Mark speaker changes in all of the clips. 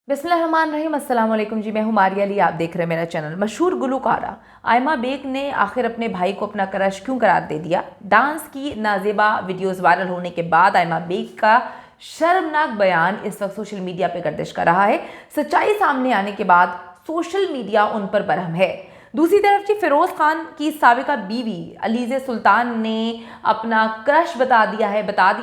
Speaker 1: बिस्मिल्लाहिर्रहमानिर्रहीम। अस्सलाम वालेकुम जी, मैं हूँ मारिया अली। आप देख रहे हैं मेरा चैनल। मशहूर गुलकारा आयमा बेग ने आखिर अपने भाई को अपना क्रश क्यों करार दे दिया? डांस की नाजेबा वीडियोस वायरल होने के बाद आयमा बेग का शर्मनाक बयान इस वक्त सोशल मीडिया पे गर्दिश कर रहा है। सच्चाई सामने आने के बाद सोशल मीडिया उन पर बरहम है। दूसरी तरफ जी, फिरोज खान की साबिका बीवी अलीज़े सुल्तान ने अपना क्रश बता दिया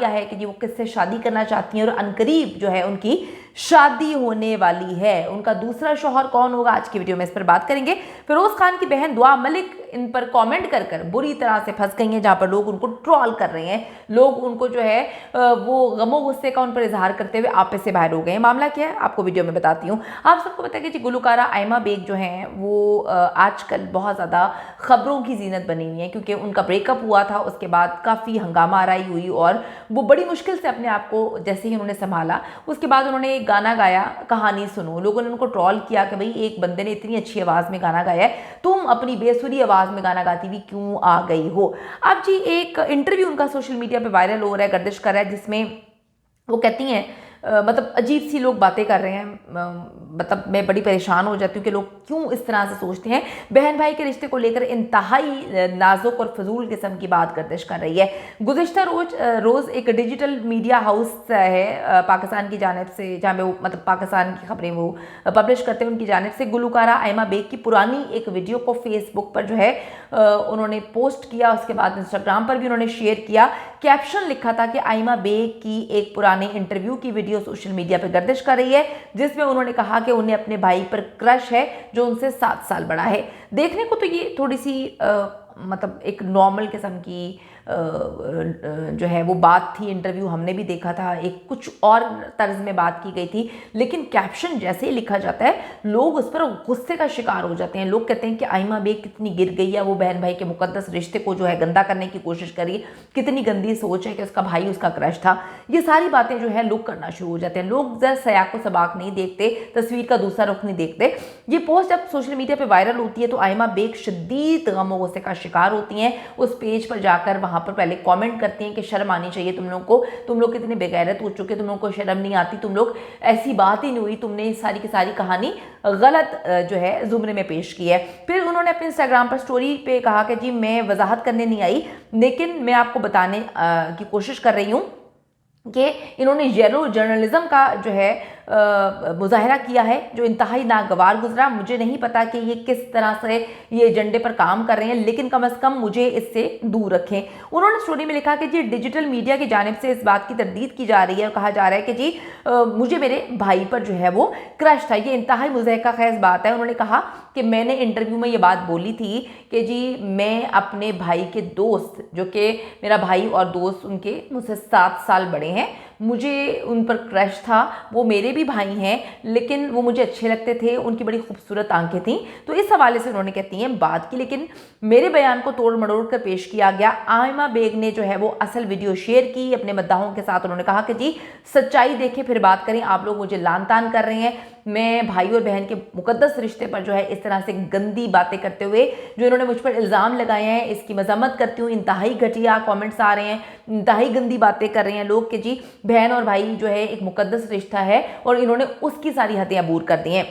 Speaker 1: है कि जी वो किससे शादी करना चाहती हैं और अनकरीब जो है उनकी शादी होने वाली है। उनका दूसरा शौहर कौन होगा, आज की वीडियो में इस पर बात करेंगे। फिरोज खान की बहन दुआ मलिक इन पर कमेंट कर कर बुरी तरह से फंस गई हैं, जहां पर लोग उनको ट्रोल कर रहे हैं। लोग उनको जो है वो गमो गुस्से का उन पर इजहार करते हुए आपे से बाहर हो गए हैं। मामला क्या है आपको वीडियो में बताती हूँ। आप सबको पता है कि जी गुलकारा आयमा बेग जो हैं वो आजकल बहुत ज़्यादा खबरों की जीनत बनी हुई है, क्योंकि उनका ब्रेकअप हुआ था। उसके बाद काफ़ी हंगामा आराई हुई और वो बड़ी मुश्किल से अपने आप को जैसे ही उन्होंने संभाला, उसके बाद उन्होंने एक गाना गाया, कहानी सुनो। लोगों ने उनको ट्रोल किया कि भाई एक बंदे ने इतनी अच्छी आवाज़ में गाना गाया है, तुम अपनी बेसुरी आवाज़ में गाना गाती हुई क्यों आ गई हो। अब जी एक इंटरव्यू उनका सोशल मीडिया पे वायरल हो रहा है, गर्दिश कर रहा है, जिसमें वो कहती हैं मतलब अजीब सी लोग बातें कर रहे हैं। मतलब मैं बड़ी परेशान हो जाती हूँ कि लोग क्यों इस तरह से सोचते हैं। बहन भाई के रिश्ते को लेकर इंतहाई नाजुक और फजूल किस्म की बात गर्दिश कर रही है। गुज़िश्ता रोज़ एक डिजिटल मीडिया हाउस है पाकिस्तान की जानिब से, जहाँ पे वो मतलब पाकिस्तान की खबरें वो पब्लिश करते हैं, उनकी जानिब से गुलकारा आयमा बेग की पुरानी एक वीडियो को फेसबुक पर जो है उन्होंने पोस्ट किया। उसके बाद इंस्टाग्राम पर भी उन्होंने शेयर किया। कैप्शन लिखा था कि आयमा बेग की एक पुराने इंटरव्यू की वीडियो सोशल मीडिया पर गर्दिश कर रही है, जिसमें उन्होंने कहा कि उन्हें अपने भाई पर क्रश है जो उनसे 7 साल बड़ा है। देखने को तो ये थोड़ी सी मतलब एक नॉर्मल किस्म की जो है वो बात थी। इंटरव्यू हमने भी देखा था, एक कुछ और तर्ज में बात की गई थी, लेकिन कैप्शन जैसे ही लिखा जाता है लोग उस पर गुस्से का शिकार हो जाते हैं। लोग कहते हैं कि आयमा बेग कितनी गिर गई है, वो बहन भाई के मुकद्दस रिश्ते को जो है गंदा करने की कोशिश करी, कितनी गंदी सोच है कि उसका भाई उसका क्रश था। ये सारी बातें जो है लोग करना शुरू हो जाते हैं। लोग जरा सयाको सबाक नहीं देखते, तस्वीर का दूसरा रुख नहीं देखते। ये पोस्ट जब सोशल मीडिया पर वायरल होती है तो आयमा बेग शदीद गम और गुस्से का शिकार होती हैं। उस पेज पर जाकर वहां पर पहले कमेंट करती हैं कि शर्म आनी चाहिए तुम लोग को, तुम लोग कितने बेगैरत हो चुके, तुम लोग को शर्म नहीं आती, तुम लोग ऐसी बात ही नहीं हुई, तुमने सारी की सारी कहानी गलत जो है जुमरे में पेश की है। फिर उन्होंने अपने इंस्टाग्राम पर स्टोरी पे कहा कि जी मैं वजाहत करने नहीं आई, लेकिन मैं आपको बताने की कोशिश कर रही हूँ कि इन्होंने येलो जर्नलिज्म का जो है मुजाहरा किया है, जो इंतहाई नागवार गुजरा। मुझे नहीं पता कि ये किस तरह से ये एजेंडे पर काम कर रहे हैं, लेकिन कम अज़ कम मुझे इससे दूर रखें। उन्होंने स्टोरी में लिखा कि जी डिजिटल मीडिया की जानिब से इस बात की तरदीद की जा रही है और कहा जा रहा है कि जी मुझे मेरे भाई पर जो है वो क्रश था। ये इंतहाई मुज़हका खेज़ बात है। उन्होंने कहा कि मैंने इंटरव्यू में ये बात बोली थी कि जी मैं अपने भाई के दोस्त, जो कि मेरा भाई और दोस्त उनके मुझसे 7 साल बड़े हैं, मुझे उन पर क्रश था। वो मेरे भी भाई हैं, लेकिन वो मुझे अच्छे लगते थे, उनकी बड़ी खूबसूरत आंखें थीं। तो इस हवाले से उन्होंने कहती हैं बात की, लेकिन मेरे बयान को तोड़ मड़ोड़ कर पेश किया गया। आयमा बेग ने जो है वो असल वीडियो शेयर की अपने मद्दाहों के साथ। उन्होंने कहा कि जी सच्चाई देखें फिर बात करें, आप लोग मुझे लान तान कर रहे हैं। मैं भाई और बहन के मुकद्दस रिश्ते पर जो है इस तरह से गंदी बातें करते हुए जो इन्होंने मुझ पर इल्ज़ाम लगाए हैं, इसकी मजम्मत करती हूँ। इंतहाई घटिया कमेंट्स आ रहे हैं, इंतहाई गंदी बातें कर रहे हैं लोग कि जी बहन और भाई जो है एक मुकद्दस रिश्ता है, और इन्होंने उसकी सारी हदें अबूर कर दी हैं।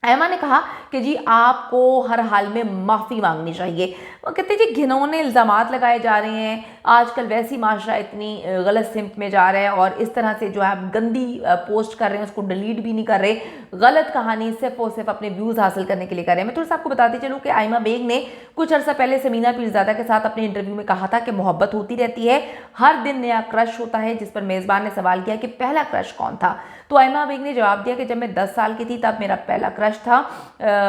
Speaker 1: ऐमा ने कहा कि जी आपको हर हाल में माफ़ी मांगनी चाहिए। वो कहते हैं जी घिनौने इल्ज़ामात लगाए जा रहे हैं, आजकल वैसी माशरा इतनी गलत सिमत में जा रहा है, और इस तरह से जो है आप गंदी पोस्ट कर रहे हैं, उसको डिलीट भी नहीं कर रहे, गलत कहानी सिर्फ और सिर्फ अपने व्यूज़ हासिल करने के लिए कर रहे हैं। मैं थोड़ा सा आपको बताती चलूँ कि आयमा बेग ने कुछ अर्सा पहले समीना पीरज़ादा के साथ अपने इंटरव्यू में कहा था कि मोहब्बत होती रहती है, हर दिन नया क्रश होता है। जिस पर मेज़बान ने सवाल किया कि पहला क्रश कौन था, तो आयमा बेग ने जवाब दिया कि जब मैं 10 साल की थी तब मेरा पहला क्रश था,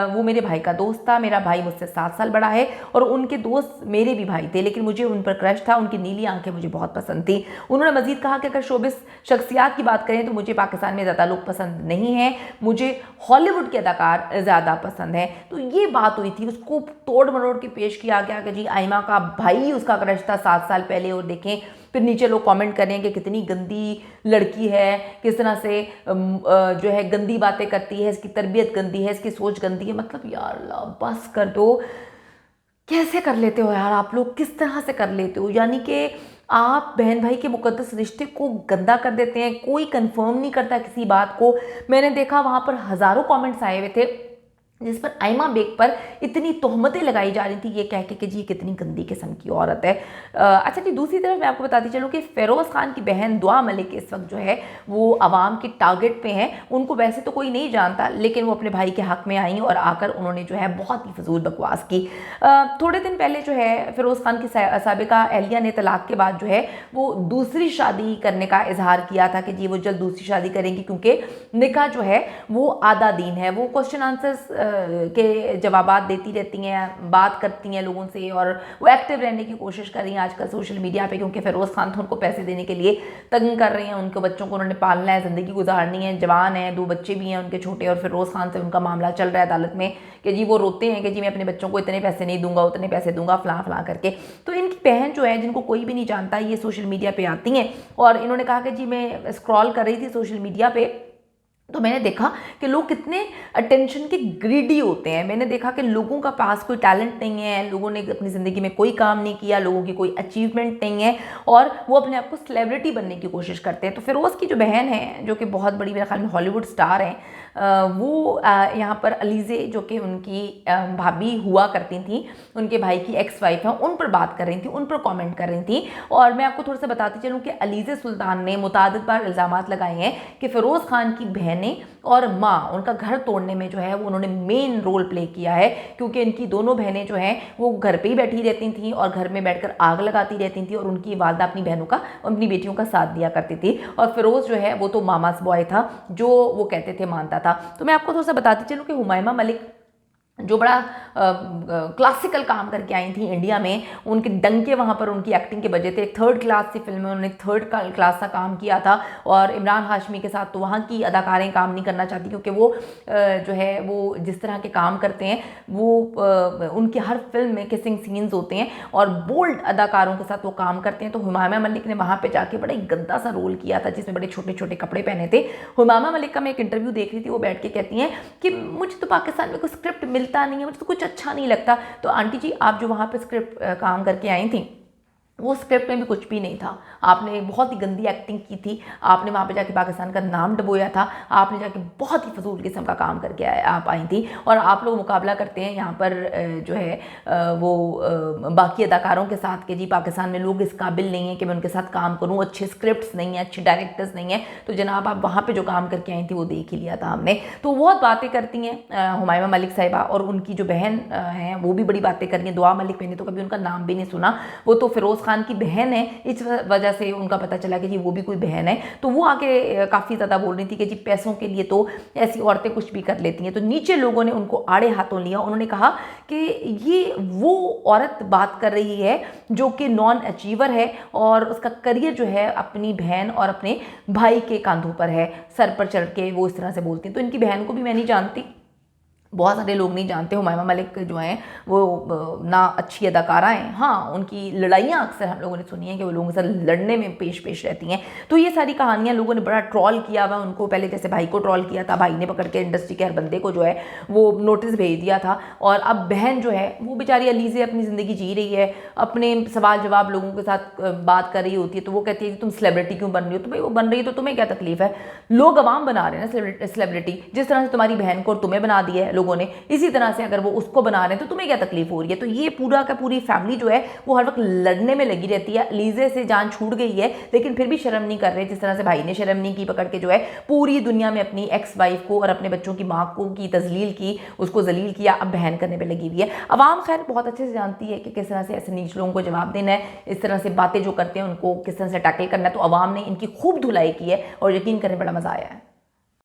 Speaker 1: वो मेरे भाई का दोस्त था। मेरा भाई मुझसे 7 साल बड़ा है और उनके दोस्त मेरे भी भाई थे, लेकिन मुझे उन पर क्रश था। उनकी नीली आंखें मुझे बहुत पसंद थी। उन्होंने मजीद कहा कि अगर शोबिस शख्सियात की बात करें तो मुझे पाकिस्तान में ज़्यादा लोग पसंद नहीं हैं, मुझे हॉलीवुड के अदाकार ज़्यादा पसंद हैं। तो ये बात हुई थी, उसको तोड़ मरोड़ के पेश किया गया कि जी आयमा का भाई उसका क्रश था 7 साल पहले, और देखें फिर नीचे लोग कमेंट कर रहे हैं कि कितनी गंदी लड़की है, किस तरह से जो है गंदी बातें करती है, इसकी तरबियत गंदी है, इसकी सोच गंदी है। मतलब यार अल्लाह बस कर दो, कैसे कर लेते हो यार आप लोग, किस तरह से कर लेते हो? यानी कि आप बहन भाई के मुकद्दस रिश्ते को गंदा कर देते हैं, कोई कंफर्म नहीं करता किसी बात को। मैंने देखा वहाँ पर हज़ारों कमेंट्स आए हुए थे जिस पर आयमा बेग पर इतनी तोहमतें लगाई जा रही थी ये कह के कि जी कितनी गंदी किस्म की औरत है। अच्छा जी, दूसरी तरफ मैं आपको बताती चलूँ कि फ़िरोज़ खान की बहन दुआ मलिक इस वक्त जो है वो आवाम के टारगेट पे हैं। उनको वैसे तो कोई नहीं जानता, लेकिन वो अपने भाई के हक़ में आई और आकर उन्होंने जो है बहुत ही फजूल बकवास की। थोड़े दिन पहले जो है फ़िरोज़ खान की साबिका अहलिया ने तलाक के बाद जो है वो दूसरी शादी करने का इजहार किया था कि जी वो जल्द दूसरी शादी करेंगी, क्योंकि निकाह जो है वो आधा दीन है। वो क्वेश्चन आंसर्स के जवाबात देती रहती हैं, बात करती हैं लोगों से, और वो एक्टिव रहने की कोशिश कर रही हैं आजकल सोशल मीडिया पे, क्योंकि फ़िरोज़ खान तो उनको पैसे देने के लिए तंग कर रहे हैं। उनके बच्चों को उन्होंने पालना है, ज़िंदगी गुजारनी है, जवान है, 2 बच्चे भी हैं उनके छोटे, और फ़िरोज़ खान से उनका मामला चल रहा है अदालत में कि जी वो रोते हैं कि जी मैं अपने बच्चों को इतने पैसे नहीं दूंगा, उतने पैसे दूंगा, फलां फलां करके। तो इनकी बहन जो है, जिनको कोई भी नहीं जानता, ये सोशल मीडिया पर आती हैं और इन्होंने कहा कि जी मैं स्क्रॉल कर रही थी सोशल मीडिया पर, तो मैंने देखा कि लोग कितने अटेंशन के ग्रीडी होते हैं। मैंने देखा कि लोगों का पास कोई टैलेंट नहीं है, लोगों ने अपनी ज़िंदगी में कोई काम नहीं किया, लोगों की कोई अचीवमेंट नहीं है, और वो अपने आप को सेलिब्रिटी बनने की कोशिश करते हैं। तो फ़िरोज़ की जो बहन है, जो कि बहुत बड़ी मेरे ख्याल में हॉलीवुड स्टार हैं, वो यहाँ पर अलीज़े जो कि उनकी भाभी हुआ करती थी, उनके भाई की एक्स वाइफ हैं, उन पर बात कर रही थी, उन पर कमेंट कर रही थी। और मैं आपको थोड़ा सा बताती चलूँ कि अलीज़े सुल्तान ने मुतादिद बार इल्ज़ामात लगाए हैं कि फ़िरोज़ खान की बहनें और माँ उनका घर तोड़ने में जो है वो उन्होंने मेन रोल प्ले किया है, क्योंकि इनकी दोनों बहनें जो हैं वो घर पे ही बैठी रहती थी और घर में बैठकर आग लगाती रहती थी, और उनकी वालदा अपनी बहनों का, अपनी बेटियों का साथ दिया करती थी। और फ़िरोज़ जो है वो तो मामास बॉय था, जो वो कहते थे मानता था। तो मैं आपको थोड़ा सा बताती चलूँ कि हुमायमा मलिक जो बड़ा क्लासिकल काम करके आई थी इंडिया में, उनके डंके वहाँ पर उनकी एक्टिंग के वजह थे। 3rd क्लास की फिल्म में उन्होंने 3rd क्लास का काम किया था, और इमरान हाशमी के साथ तो वहाँ की अदाकारें काम नहीं करना चाहती, क्योंकि वो जो है वो जिस तरह के काम करते हैं वो उनकी हर फिल्म में किसिंग सीन्स होते हैं और बोल्ड अदाकारों के साथ वो काम करते हैं। तो हुमायमा मलिक ने वहाँ पर जाके बड़ा ही गंदा सा रोल किया था, जिसमें बड़े छोटे छोटे कपड़े पहने थे। हुमायमा मलिक का मैं एक इंटरव्यू देख रही थी, वो बैठ के कहती हैं कि मुझे तो पाकिस्तान में कोई स्क्रिप्ट मिलता नहीं है, मुझे तो कुछ अच्छा नहीं लगता। तो आंटी जी, आप जो वहाँ पे स्क्रिप्ट काम करके आई थी, वो स्क्रिप्ट में भी कुछ भी नहीं था। आपने बहुत ही गंदी एक्टिंग की थी, आपने वहाँ पे जाके पाकिस्तान का नाम डबोया था, आपने जाके बहुत ही फजूल किस्म का काम करके आप आई थी। और आप लोग मुकाबला करते हैं यहाँ पर जो है वो बाकी अदाकारों के साथ कि जी पाकिस्तान में लोग इस काबिल नहीं है कि मैं उनके साथ काम करूँ, अच्छे स्क्रिप्ट्स नहीं हैं, अच्छे डायरेक्टर्स नहीं हैं। तो जनाब आप वहाँ पर जो काम करके आई थी वो देख ही लिया था हमने। तो बहुत बातें करती हैं हुमायमा मलिक साहिबा, और उनकी जो बहन हैं वो भी बड़ी बातें कर रही हैं। दुआ मलिक, मैंने तो कभी उनका नाम भी नहीं सुना, वो तो फ़िरोज़ खान की बहन है, इस वजह से उनका पता चला कि जी वो भी कोई बहन है। तो वो आके काफ़ी ज़्यादा बोल रही थी कि जी पैसों के लिए तो ऐसी औरतें कुछ भी कर लेती हैं। तो नीचे लोगों ने उनको आड़े हाथों लिया, उन्होंने कहा कि ये वो औरत बात कर रही है जो कि नॉन अचीवर है, और उसका करियर जो है अपनी बहन और अपने भाई के कांधों पर है, सर पर चढ़ के वो इस तरह से बोलती हैं। तो इनकी बहन को भी मैं नहीं जानती, बहुत सारे लोग नहीं जानते। हुमायमा मलिक जो हैं वो ना अच्छी अदाकारा हैं, हाँ उनकी लड़ाइयाँ अक्सर हम लोगों ने सुनी है कि वो लोगों के साथ लड़ने में पेश रहती हैं। तो ये सारी कहानियाँ लोगों ने बड़ा ट्रॉल किया हुआ उनको, पहले जैसे भाई को ट्रॉल किया था, भाई ने पकड़ के इंडस्ट्री के हर बंदे को जो है वो नोटिस भेज दिया था, और अब बहन जो है वो बेचारी अलीज़े अपनी ज़िंदगी जी रही है, अपने सवाल जवाब लोगों के साथ बात कर रही होती है। तो वो कहती है कि तुम सेलिब्रिटी क्यों बन रही हो? तो भाई वो बन रही है तो तुम्हें क्या तकलीफ है? लोग अवाम बना रहे हैं ना सेलिब्रिटी, जिस तरह से तुम्हारी बहन को और तुम्हें बना दिया है लोगों ने, इसी तरह से अगर वो उसको बना रहे हैं तो तुम्हें क्या तकलीफ हो रही है? तो ये पूरा का पूरी फैमिली जो है वो हर वक्त लड़ने में लगी रहती है। अलीज़े से जान छूट गई है, लेकिन फिर भी शर्म नहीं कर रहे, जिस तरह से भाई ने शर्म नहीं की पकड़ के जो है पूरी दुनिया में अपनी एक्स वाइफ को और अपने बच्चों की माँ को की तजलील की, उसको जलील किया, अब बहन करने पर लगी हुई है। अवाम खैर बहुत अच्छे से जानती है कि किस तरह से ऐसे नीच लोगों को जवाब देना है, इस तरह से बातें जो करते हैं उनको किस तरह से टैकल करना है। तो अवाम ने इनकी खूब धुलाई की है और यकीन करने बड़ा मज़ा आया है।